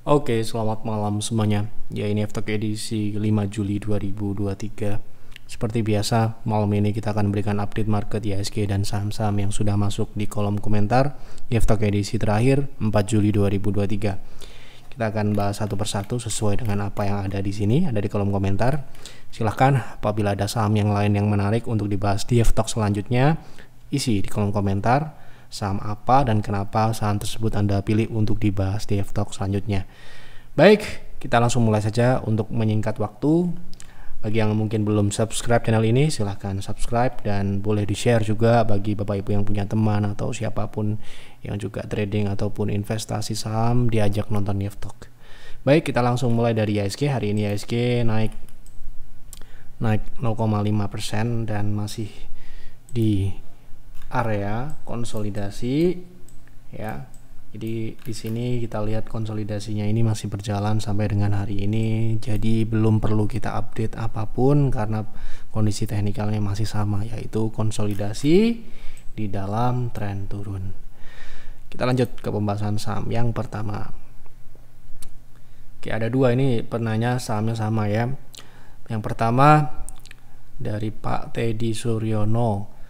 Oke, selamat malam semuanya. Ya, ini Aftok edisi 5 Juli 2023. Seperti biasa, malam ini kita akan berikan update market IHSG dan saham-saham yang sudah masuk di kolom komentar Aftok edisi terakhir 4 Juli 2023. Kita akan bahas satu persatu sesuai dengan apa yang ada di sini, ada di kolom komentar. Silahkan apabila ada saham yang lain yang menarik untuk dibahas di Aftok selanjutnya, isi di kolom komentar saham apa dan kenapa saham tersebut Anda pilih untuk dibahas di Aftok selanjutnya. Baik, kita langsung mulai saja untuk menyingkat waktu. Bagi yang mungkin belum subscribe channel ini, silahkan subscribe dan boleh di-share juga bagi Bapak Ibu yang punya teman atau siapapun yang juga trading ataupun investasi saham, diajak nonton Aftok. Baik, kita langsung mulai dari IHSG. Hari ini IHSG naik 0,5% dan masih di area konsolidasi ya. Jadi di sini kita lihat konsolidasinya ini masih berjalan sampai dengan hari ini. Jadi belum perlu kita update apapun karena kondisi teknikalnya masih sama, yaitu konsolidasi di dalam tren turun. Kita lanjut ke pembahasan saham yang pertama. Oke, ada dua ini penanya sahamnya sama ya. Yang pertama dari Pak Teddy Suryono.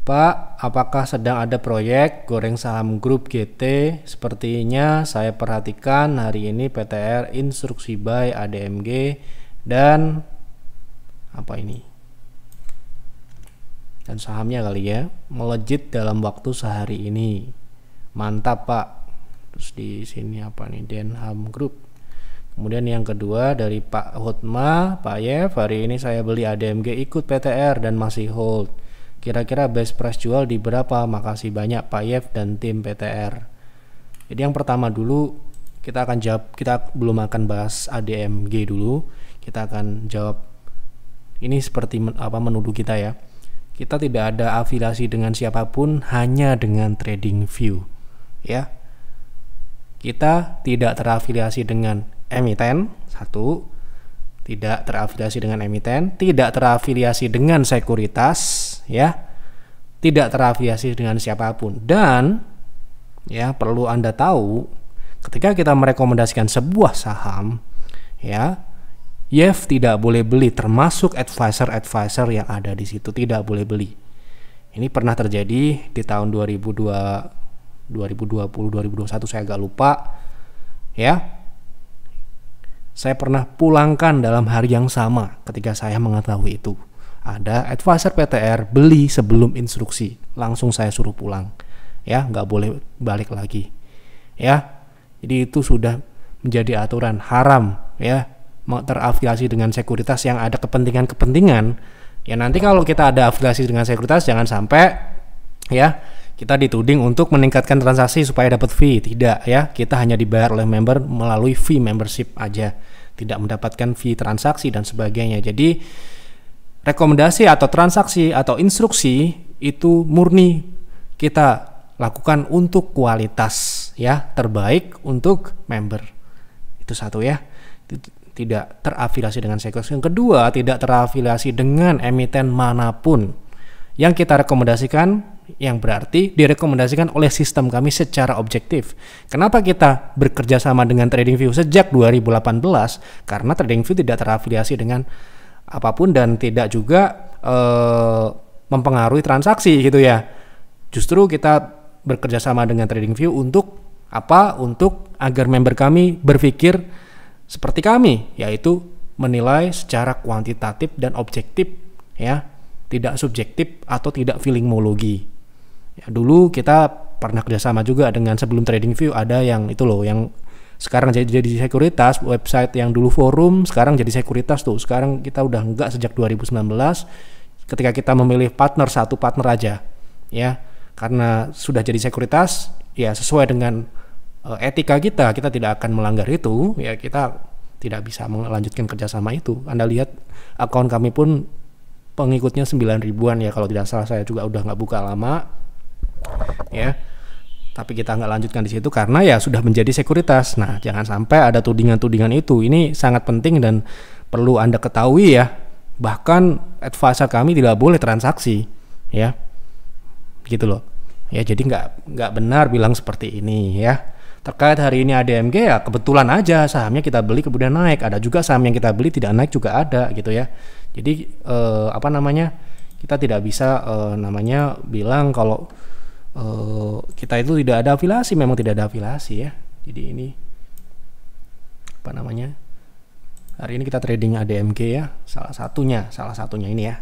Pak, apakah sedang ada proyek goreng saham grup GT? Sepertinya saya perhatikan hari ini PTR instruksi buy ADMG dan apa ini? Dan sahamnya kali ya, melejit dalam waktu sehari ini. Mantap, Pak. Terus di sini apa nih? Denham Group. Kemudian yang kedua dari Pak Hotma, Pak Yev, hari ini saya beli ADMG ikut PTR dan masih hold. Kira-kira best price jual di berapa? Makasih banyak Pak Yev dan tim PTR. Jadi yang pertama dulu kita akan jawab, kita belum akan bahas ADMG dulu. Kita akan jawab ini seperti menuduh kita ya. Kita tidak ada afiliasi dengan siapapun, hanya dengan TradingView ya. Kita tidak terafiliasi dengan emiten, satu. Tidak terafiliasi dengan emiten, tidak terafiliasi dengan sekuritas ya, tidak terafiliasi dengan siapapun. Dan ya, perlu Anda tahu ketika kita merekomendasikan sebuah saham ya, YEF tidak boleh beli, termasuk advisor yang ada di situ tidak boleh beli. Ini pernah terjadi di tahun 2020 2021, saya agak lupa ya. Saya pernah pulangkan dalam hari yang sama ketika saya mengetahui itu. Ada advisor PTR beli sebelum instruksi, langsung saya suruh pulang. Ya, nggak boleh balik lagi. Ya, jadi itu sudah menjadi aturan haram ya, terafiliasi dengan sekuritas yang ada kepentingan-kepentingan. Ya, nanti kalau kita ada afiliasi dengan sekuritas jangan sampai ya kita dituding untuk meningkatkan transaksi supaya dapat fee. Tidak ya, kita hanya dibayar oleh member melalui fee membership aja, tidak mendapatkan fee transaksi dan sebagainya. Jadi rekomendasi atau transaksi atau instruksi itu murni kita lakukan untuk kualitas ya, terbaik untuk member. Itu satu ya, tidak terafiliasi dengan sekuritas. Yang kedua, tidak terafiliasi dengan emiten manapun. Yang kita rekomendasikan, yang berarti direkomendasikan oleh sistem kami secara objektif. Kenapa kita bekerja sama dengan TradingView sejak 2018? Karena TradingView tidak terafiliasi dengan apapun dan tidak juga mempengaruhi transaksi gitu ya. Justru kita bekerja sama dengan TradingView untuk apa? Untuk agar member kami berpikir seperti kami, yaitu menilai secara kuantitatif dan objektif ya, tidak subjektif atau tidak feelingmologi. Ya, dulu kita pernah kerjasama juga dengan sebelum TradingView, ada yang itu loh, yang sekarang jadi sekuritas, website yang dulu forum sekarang jadi sekuritas tuh. Sekarang kita udah enggak sejak 2019 ketika kita memilih partner, satu partner aja ya, karena sudah jadi sekuritas ya, sesuai dengan etika kita tidak akan melanggar itu ya, kita tidak bisa melanjutkan kerjasama itu. Anda lihat akun kami pun pengikutnya 9 ribuan ya, kalau tidak salah. Saya juga udah nggak buka lama ya, tapi kita nggak lanjutkan di situ karena ya sudah menjadi sekuritas. Nah, jangan sampai ada tudingan-tudingan itu. Ini sangat penting dan perlu Anda ketahui ya. Bahkan advisor kami tidak boleh transaksi ya, gitu loh ya. Jadi nggak benar bilang seperti ini ya. terkait hari ini ADMG ya kebetulan aja sahamnya kita beli kemudian naik, ada juga saham yang kita beli tidak naik juga ada gitu ya. Jadi apa namanya, kita tidak bisa namanya bilang kalau kita itu tidak ada afiliasi, memang tidak ada afiliasi ya. Jadi ini apa namanya, hari ini kita trading ADMG ya, salah satunya ini ya.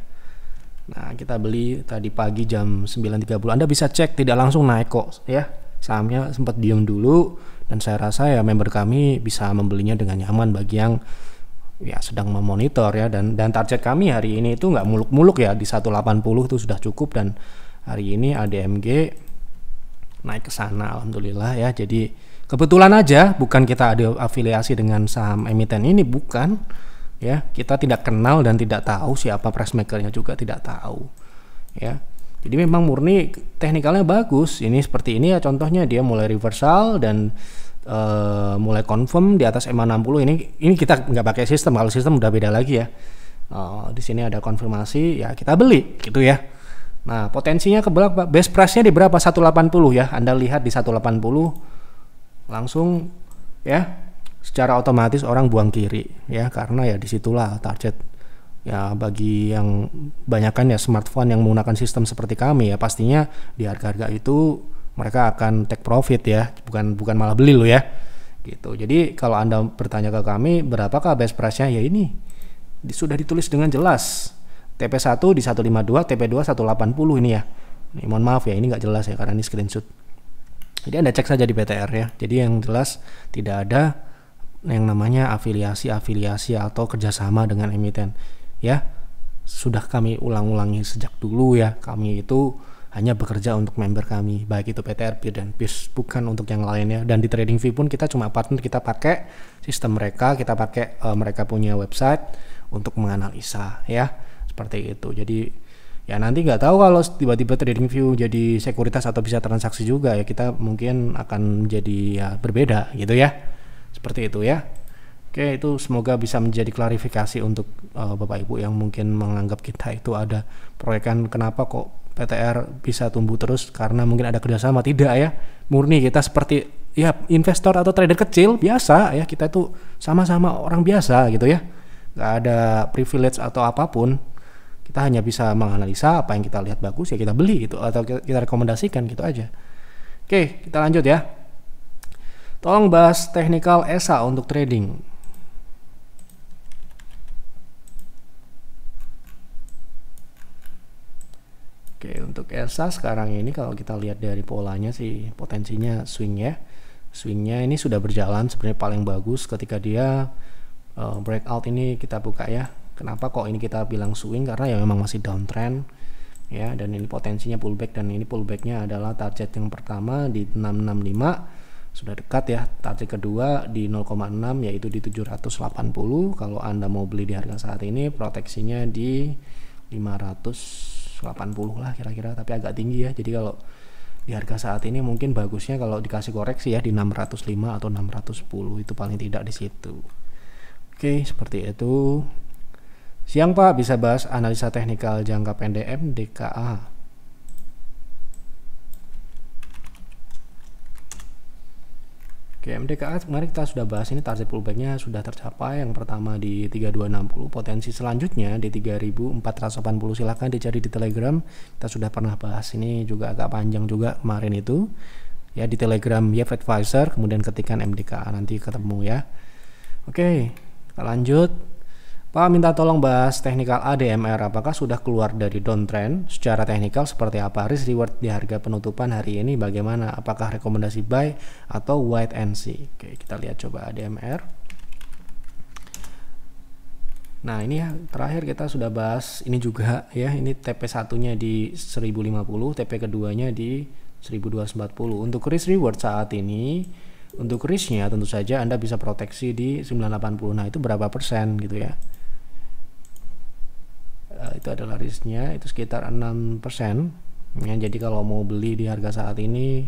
Nah kita beli tadi pagi jam 9.30, Anda bisa cek tidak langsung naik kok ya, sahamnya sempat diam dulu, dan saya rasa ya member kami bisa membelinya dengan nyaman bagi yang ya sedang memonitor ya, dan target kami hari ini itu nggak muluk-muluk ya, di 180 itu sudah cukup, dan hari ini ADMG naik ke sana alhamdulillah ya. Jadi kebetulan aja, bukan kita ada afiliasi dengan saham emiten ini, bukan ya, kita tidak kenal dan tidak tahu siapa price makernya juga tidak tahu ya. Jadi memang murni teknikalnya bagus. Ini seperti ini ya contohnya, dia mulai reversal dan mulai confirm di atas EMA 60. Ini kita nggak pakai sistem, kalau sistem udah beda lagi ya. Di sini ada konfirmasi ya, kita beli gitu ya. Nah potensinya ke berapa? Base price-nya di berapa? 180 ya. Anda lihat di 180 langsung ya, secara otomatis orang buang kiri ya, karena ya disitulah target ya bagi yang banyakkan ya smartphone yang menggunakan sistem seperti kami ya, pastinya di harga-harga itu mereka akan take profit ya, bukan malah beli lo ya gitu. Jadi kalau Anda bertanya ke kami berapakah best price-nya, ya ini sudah ditulis dengan jelas, TP1 di 152, TP2 180 ini ya. Ini mohon maaf ya, ini nggak jelas ya karena ini screenshot. Jadi Anda cek saja di PTR ya. Jadi yang jelas tidak ada yang namanya afiliasi atau kerjasama dengan emiten ya. Sudah kami ulang-ulangi sejak dulu ya, kami itu hanya bekerja untuk member kami, baik itu PTR, PIR, dan PIS, bukan untuk yang lainnya. Dan di TradingView pun kita cuma partner, kita pakai sistem mereka, kita pakai mereka punya website untuk menganalisa ya, seperti itu. Jadi ya nanti nggak tahu kalau tiba-tiba TradingView jadi sekuritas atau bisa transaksi juga ya, kita mungkin akan menjadi ya berbeda gitu ya. Seperti itu ya. Oke, itu semoga bisa menjadi klarifikasi untuk Bapak Ibu yang mungkin menganggap kita itu ada proyekan kenapa kok PTR bisa tumbuh terus karena mungkin ada kerjasama. Tidak ya, murni kita seperti ya investor atau trader kecil biasa ya, kita itu sama-sama orang biasa gitu ya, nggak ada privilege atau apapun. Kita hanya bisa menganalisa apa yang kita lihat bagus ya kita beli gitu, atau kita rekomendasikan gitu aja. Oke, kita lanjut ya. Tolong bahas teknikal ESA untuk trading. Oke, untuk ESA sekarang ini kalau kita lihat dari polanya sih potensinya swing ya. Swingnya ini sudah berjalan sebenarnya paling bagus ketika dia breakout ini kita buka ya. Kenapa kok ini kita bilang swing? Karena ya memang masih downtrend ya, dan ini potensinya pullback, dan ini pullbacknya adalah target yang pertama di 665. Sudah dekat ya, target kedua di 0,6 yaitu di 780. Kalau Anda mau beli di harga saat ini proteksinya di 580 lah kira-kira, tapi agak tinggi ya. Jadi kalau di harga saat ini mungkin bagusnya kalau dikasih koreksi ya di 605 atau 610, itu paling tidak di situ. Oke, seperti itu. Siang Pak, bisa bahas analisa teknikal jangka pendek MDKA. Oke, MDKA kemarin kita sudah bahas, ini target pullbacknya sudah tercapai. Yang pertama di 3260, potensi selanjutnya di 3480. Silahkan dicari di Telegram, kita sudah pernah bahas, ini juga agak panjang juga kemarin itu ya, di Telegram Yev Advisor, kemudian ketikan MDKA, nanti ketemu ya. Oke, kita lanjut. Pak, minta tolong bahas teknikal ADMR, apakah sudah keluar dari downtrend? Secara teknikal seperti apa? Risk reward di harga penutupan hari ini bagaimana? Apakah rekomendasi buy atau wait and see? Oke, kita lihat coba ADMR. Nah ini ya, terakhir kita sudah bahas ini juga ya, ini TP satunya di 1050, TP keduanya di 1240. Untuk risk reward saat ini, untuk risknya tentu saja Anda bisa proteksi di 980. Nah itu berapa persen gitu ya? Itu adalah risknya, itu sekitar 6% ya. Jadi kalau mau beli di harga saat ini,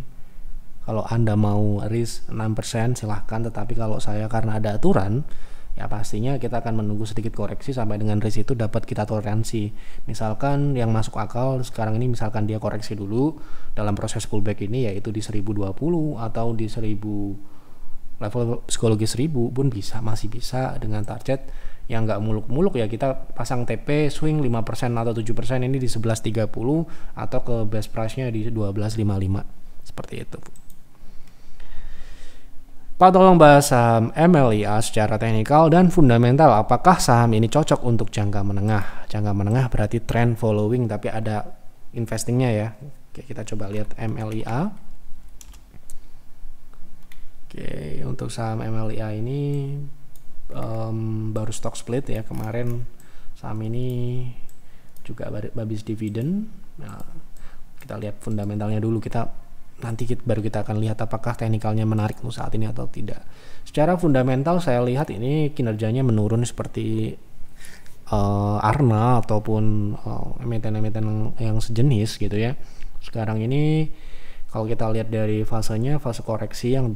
kalau Anda mau risk 6% silahkan, tetapi kalau saya karena ada aturan ya pastinya kita akan menunggu sedikit koreksi sampai dengan risk itu dapat kita toleransi. Misalkan yang masuk akal sekarang ini, misalkan dia koreksi dulu dalam proses pullback ini, yaitu di 1020 atau di 1000, level psikologi 1000 pun bisa, masih bisa dengan target yang nggak muluk-muluk ya. Kita pasang TP swing 5% atau 7% ini di 11.30 atau ke best price-nya di 12.55 seperti itu. Pak, tolong bahas saham MLIA secara teknikal dan fundamental. Apakah saham ini cocok untuk jangka menengah? Jangka menengah berarti trend following tapi ada investingnya ya. Oke, kita coba lihat MLIA. Oke, untuk saham MLIA ini baru stock split ya kemarin. Saham ini juga habis dividen. Nah, kita lihat fundamentalnya dulu. Nanti baru kita akan lihat apakah teknikalnya menarik untuk saat ini atau tidak. Secara fundamental saya lihat ini kinerjanya menurun seperti Arna ataupun emiten-emiten yang sejenis gitu ya. Sekarang ini kalau kita lihat dari fasenya, fase koreksi yang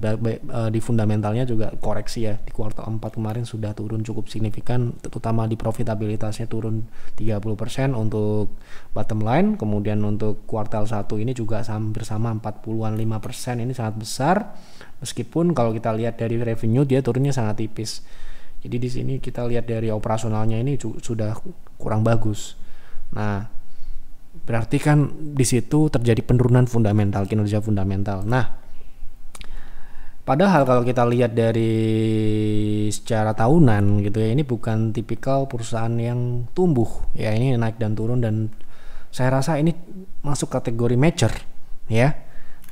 di fundamentalnya juga koreksi ya. Di kuartal 4 kemarin sudah turun cukup signifikan, terutama di profitabilitasnya turun 30% untuk bottom line. Kemudian untuk kuartal 1 ini juga hampir sama 40-an 5%, ini sangat besar. Meskipun kalau kita lihat dari revenue dia turunnya sangat tipis. Jadi di sini kita lihat dari operasionalnya ini sudah kurang bagus. Nah, berarti kan di situ terjadi penurunan fundamental, kinerja fundamental. Nah, padahal kalau kita lihat dari secara tahunan gitu ya, ini bukan tipikal perusahaan yang tumbuh ya, ini naik dan turun, dan saya rasa ini masuk kategori mature ya.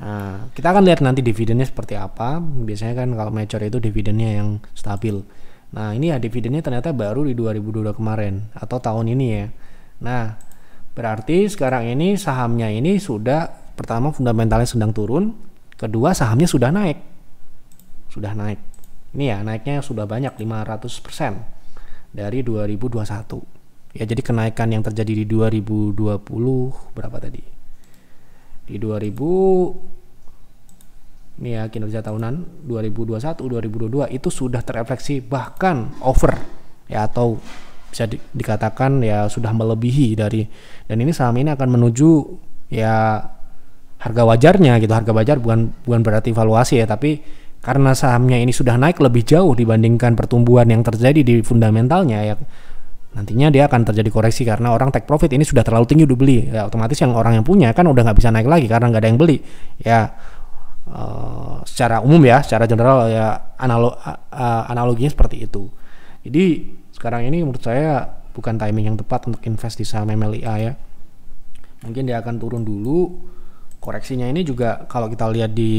Nah, kita akan lihat nanti dividennya seperti apa. Biasanya kan kalau mature itu dividennya yang stabil. Nah, ini ya dividennya ternyata baru di 2022 kemarin atau tahun ini ya. Nah, berarti sekarang ini sahamnya ini sudah, pertama fundamentalnya sedang turun, kedua sahamnya sudah naik. Ini ya naiknya sudah banyak 500% dari 2021. Ya, jadi kenaikan yang terjadi di 2020 berapa tadi? Di 2000 ini ya kinerja tahunan 2021 2022 itu sudah terefleksi bahkan over ya, atau bisa dikatakan ya sudah melebihi dari, dan ini saham ini akan menuju ya harga wajarnya gitu. Harga wajar bukan berarti valuasi ya, tapi karena sahamnya ini sudah naik lebih jauh dibandingkan pertumbuhan yang terjadi di fundamentalnya ya, nantinya dia akan terjadi koreksi karena orang take profit ini sudah terlalu tinggi udah beli ya, otomatis yang orang yang punya kan udah nggak bisa naik lagi karena nggak ada yang beli ya. Secara umum ya, secara general ya analoginya seperti itu. Jadi sekarang ini menurut saya bukan timing yang tepat untuk invest di saham MLIA ya. Mungkin dia akan turun dulu. Koreksinya ini juga kalau kita lihat di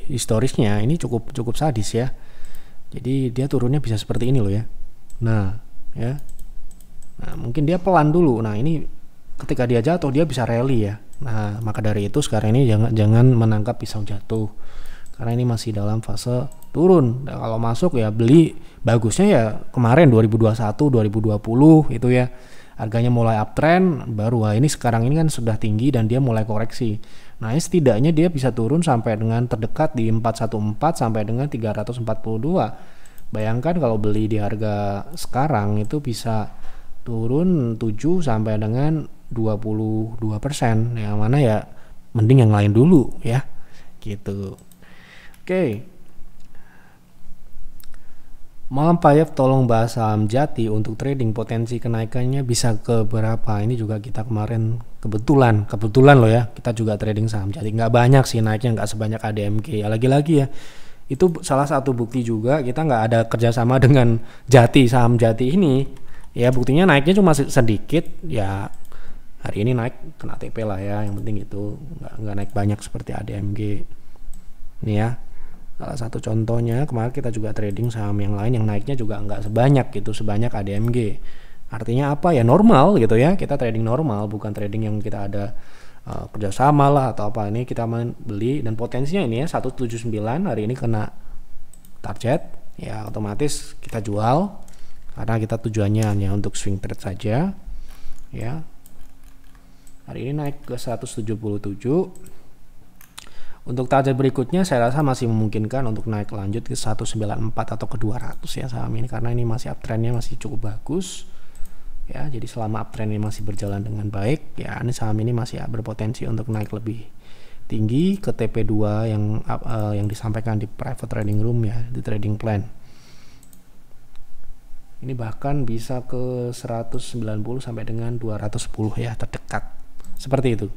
historisnya ini cukup sadis ya. Jadi dia turunnya bisa seperti ini loh ya. Nah, ya. Nah, mungkin dia pelan dulu. Nah, ini ketika dia jatuh dia bisa rally ya. Nah, maka dari itu sekarang ini jangan menangkap pisau jatuh. Karena ini masih dalam fase turun. Nah, kalau masuk ya beli bagusnya ya kemarin 2021, 2020 itu ya. Harganya mulai uptrend baru. Wah, ini sekarang ini kan sudah tinggi dan dia mulai koreksi. Nah, ini setidaknya dia bisa turun sampai dengan terdekat di 414 sampai dengan 342. Bayangkan kalau beli di harga sekarang itu bisa turun 7 sampai dengan 22%. Yang mana ya mending yang lain dulu ya. Gitu. Oke. Malam Pak Yev, tolong bahas saham Jati untuk trading, potensi kenaikannya bisa ke berapa? Ini juga kita kemarin kebetulan loh ya, kita juga trading saham Jati. Nggak banyak sih naiknya, nggak sebanyak ADMG. Ya lagi-lagi ya, itu salah satu bukti juga kita nggak ada kerjasama dengan Jati, saham Jati ini. Ya buktinya naiknya cuma sedikit. Ya hari ini naik kena TP lah ya, yang penting itu nggak naik banyak seperti ADMG. Ini ya. Salah satu contohnya kemarin kita juga trading saham yang lain yang naiknya juga nggak sebanyak gitu, sebanyak ADMG. Artinya apa ya, normal gitu ya, kita trading normal, bukan trading yang kita ada kerjasama lah atau apa. Ini kita beli dan potensinya ini ya 179 hari ini kena target ya, otomatis kita jual karena kita tujuannya hanya untuk swing trade saja ya. Hari ini naik ke 177. Untuk target berikutnya saya rasa masih memungkinkan untuk naik lanjut ke 194 atau ke 200 ya saham ini, karena ini masih uptrendnya masih cukup bagus ya. Jadi selama uptrend ini masih berjalan dengan baik ya, ini saham ini masih berpotensi untuk naik lebih tinggi ke TP2 yang disampaikan di private trading room ya, di trading plan. Ini bahkan bisa ke 190 sampai dengan 210 ya, terdekat seperti itu.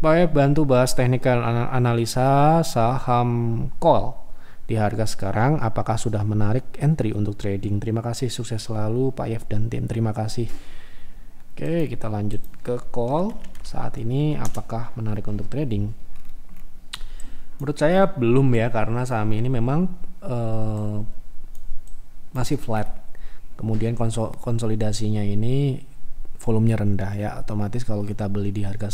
Baik, bantu bahas teknikal analisa saham call di harga sekarang. Apakah sudah menarik entry untuk trading? Terima kasih, sukses selalu Pak Yev dan tim. Terima kasih. Oke, kita lanjut ke call. Saat ini apakah menarik untuk trading? Menurut saya belum ya, karena saham ini memang masih flat. Kemudian konsolidasinya ini volumenya rendah ya. Otomatis kalau kita beli di harga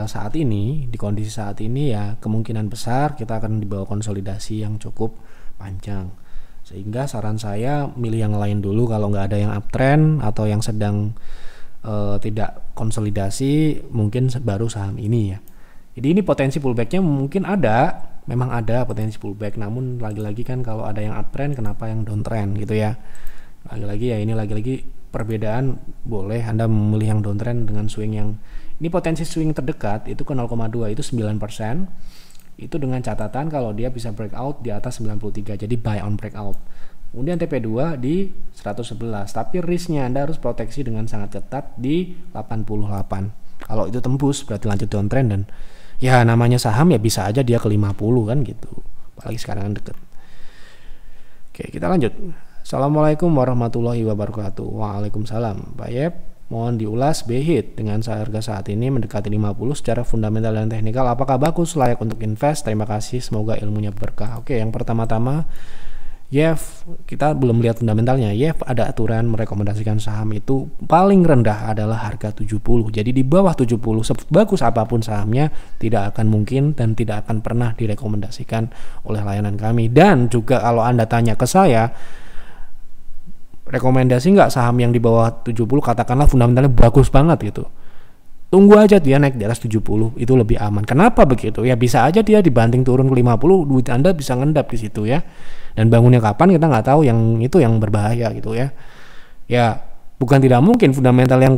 saat ini, di kondisi saat ini ya, kemungkinan besar kita akan dibawa konsolidasi yang cukup panjang. Sehingga saran saya milih yang lain dulu kalau nggak ada yang uptrend atau yang sedang tidak konsolidasi, mungkin baru saham ini ya. Jadi ini potensi pullbacknya mungkin ada, memang ada potensi pullback, namun lagi-lagi kan kalau ada yang uptrend kenapa yang downtrend gitu ya. Lagi-lagi ya, ini lagi-lagi perbedaan, boleh Anda memilih yang downtrend dengan swing yang ini potensi swing terdekat itu ke 0,2 itu 9%. Itu dengan catatan kalau dia bisa breakout di atas 93, jadi buy on breakout. Kemudian TP2 di 111, tapi risknya Anda harus proteksi dengan sangat ketat di 88. Kalau itu tembus berarti lanjut downtrend, dan ya namanya saham ya bisa aja dia ke 50 kan gitu. Apalagi sekarang deket. Oke, kita lanjut. Assalamualaikum warahmatullahi wabarakatuh. Waalaikumsalam. Pak Yep, mohon diulas BHIT dengan harga saat ini mendekati 50 secara fundamental dan teknikal, apakah bagus, layak untuk invest? Terima kasih, semoga ilmunya berkah. Oke, yang pertama-tama YEF, kita belum lihat fundamentalnya. YEF ada aturan merekomendasikan saham itu paling rendah adalah harga 70. Jadi di bawah 70 sebagus apapun sahamnya tidak akan mungkin dan tidak akan pernah direkomendasikan oleh layanan kami. Dan juga kalau Anda tanya ke saya, rekomendasi nggak saham yang di bawah 70, katakanlah fundamentalnya bagus banget gitu, tunggu aja dia naik di atas 70, itu lebih aman. Kenapa begitu? Ya bisa aja dia dibanting turun ke 50, duit Anda bisa ngendap di situ ya. Dan bangunnya kapan kita nggak tahu, yang itu yang berbahaya gitu ya. Ya bukan tidak mungkin fundamental yang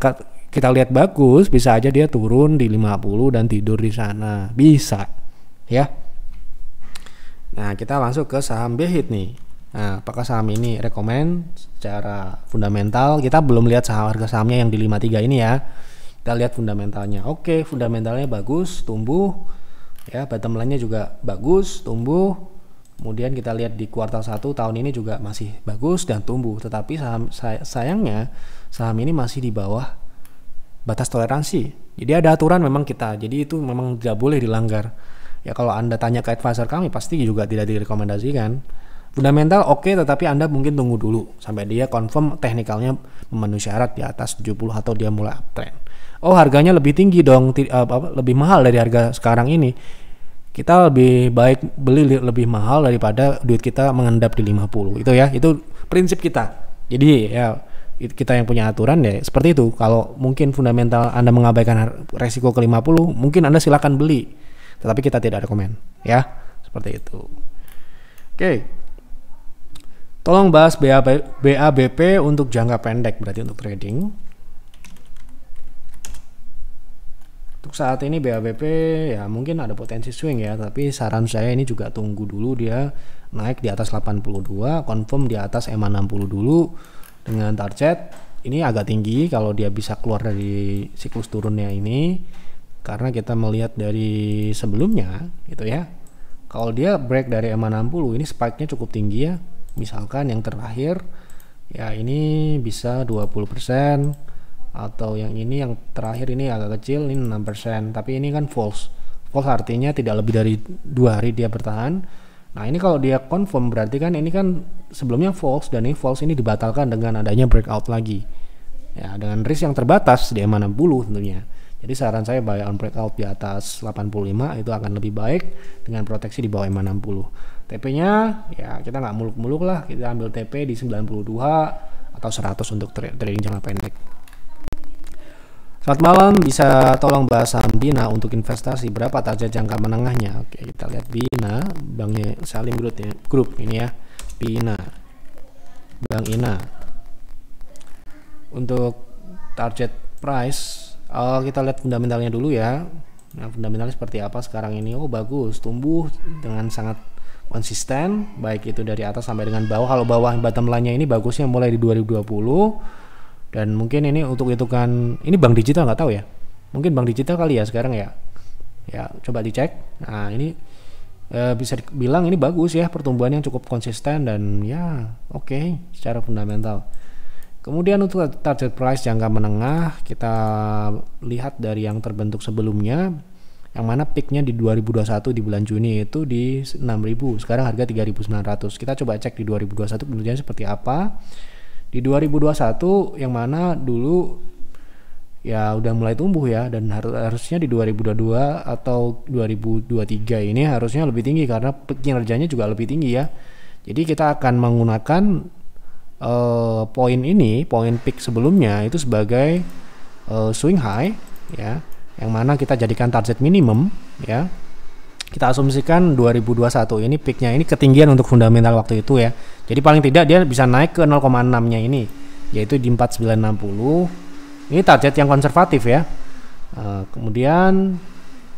kita lihat bagus, bisa aja dia turun di 50 dan tidur di sana, bisa ya. Nah kita masuk ke saham BHIT nih. Nah, apakah saham ini rekomend secara fundamental? Kita belum lihat harga sahamnya yang di 53 ini ya. Kita lihat fundamentalnya. Oke, fundamentalnya bagus, tumbuh. Ya, bottom line-nya juga bagus, tumbuh. Kemudian kita lihat di kuartal 1 tahun ini juga masih bagus dan tumbuh. Tetapi sayangnya saham ini masih di bawah batas toleransi. Jadi ada aturan memang kita. Jadi itu memang tidak boleh dilanggar. Ya kalau Anda tanya ke advisor kami pasti juga tidak direkomendasikan. Fundamental oke, tetapi Anda mungkin tunggu dulu sampai dia confirm teknikalnya memenuhi syarat di atas 70 atau dia mulai uptrend. Oh harganya lebih tinggi dong, lebih mahal dari harga sekarang ini. Kita lebih baik beli lebih mahal daripada duit kita mengendap di 50. Itu ya, itu prinsip kita. Jadi ya kita yang punya aturan ya seperti itu. Kalau mungkin fundamental Anda mengabaikan resiko ke 50, mungkin Anda silakan beli. Tetapi kita tidak rekomend ya. Seperti itu. Oke. Tolong bahas BABP untuk jangka pendek, berarti untuk trading. Untuk saat ini BABP ya mungkin ada potensi swing ya, tapi saran saya ini juga tunggu dulu dia naik di atas 82, confirm di atas EMA 60 dulu dengan target. Ini agak tinggi kalau dia bisa keluar dari siklus turunnya ini, karena kita melihat dari sebelumnya gitu ya. Kalau dia break dari EMA 60 ini spike-nya cukup tinggi ya. Misalkan yang terakhir ya ini bisa 20%, atau yang ini yang terakhir ini agak kecil ini 6%, tapi ini kan false artinya tidak lebih dari 2 hari dia bertahan. Nah ini kalau dia confirm berarti kan ini kan sebelumnya false, dan ini false ini dibatalkan dengan adanya breakout lagi ya, dengan risk yang terbatas di EMA 60 tentunya. Jadi saran saya buy on breakout di atas 85 itu akan lebih baik dengan proteksi di bawah EMA 60. TP-nya ya kita nggak muluk-muluk lah, kita ambil TP di 92 atau 100 untuk trading jangka pendek. Selamat malam, bisa tolong bahas saham Bina untuk investasi, berapa target jangka menengahnya? Oke, kita lihat Bina, banknya Salim Group ini ya, Bina, Bank Ina. Untuk target price, kita lihat fundamentalnya dulu ya. Nah, fundamentalnya seperti apa sekarang ini? Oh, bagus, tumbuh dengan sangat konsisten, baik itu dari atas sampai dengan bawah. Kalau bawah bottom line-nya ini bagusnya mulai di 2020. Dan mungkin ini untuk hitungan, ini bank digital nggak tahu ya, mungkin bank digital kali ya sekarang ya, coba dicek. Nah ini bisa dibilang ini bagus ya, pertumbuhan yang cukup konsisten dan ya oke, secara fundamental. Kemudian untuk target price jangka menengah, kita lihat dari yang terbentuk sebelumnya, yang mana peaknya di 2021 di bulan Juni itu di 6.000, sekarang harga 3.900. Kita coba cek di 2021 bentuknya seperti apa. Di 2021 yang mana dulu ya udah mulai tumbuh ya, dan harusnya di 2022 atau 2023 ini harusnya lebih tinggi karena kinerjanya juga lebih tinggi ya. Jadi kita akan menggunakan poin ini, poin peak sebelumnya itu sebagai swing high ya, yang mana kita jadikan target minimum ya. Kita asumsikan 2021 ini peaknya ini ketinggian untuk fundamental waktu itu ya. Jadi paling tidak dia bisa naik ke 0,6-nya ini, yaitu di 4960. Ini target yang konservatif ya. Kemudian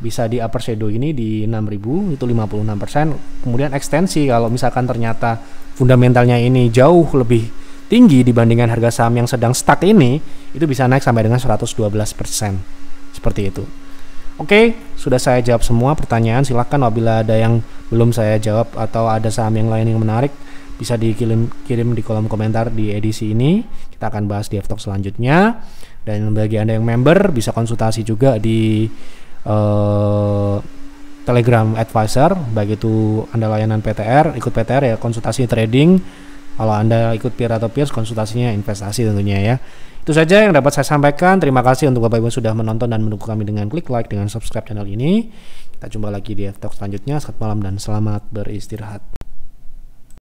bisa di upper shadow ini di 6000, itu 56%. Kemudian ekstensi kalau misalkan ternyata fundamentalnya ini jauh lebih tinggi dibandingkan harga saham yang sedang stuck ini, itu bisa naik sampai dengan 112%. Seperti itu. Oke, sudah saya jawab semua pertanyaan. Silahkan apabila ada yang belum saya jawab atau ada saham yang lain yang menarik, bisa dikirim di kolom komentar di edisi ini. Kita akan bahas di F-Talk selanjutnya. Dan bagi Anda yang member, bisa konsultasi juga di Telegram Advisor, baik itu Anda layanan PTR, ikut PTR ya konsultasi trading. Kalau Anda ikut peer atau peers, konsultasinya investasi tentunya ya. Itu saja yang dapat saya sampaikan. Terima kasih untuk Bapak Ibu sudah menonton dan mendukung kami dengan klik like, dengan subscribe channel ini. Kita jumpa lagi di F-Talk selanjutnya. Selamat malam dan selamat beristirahat.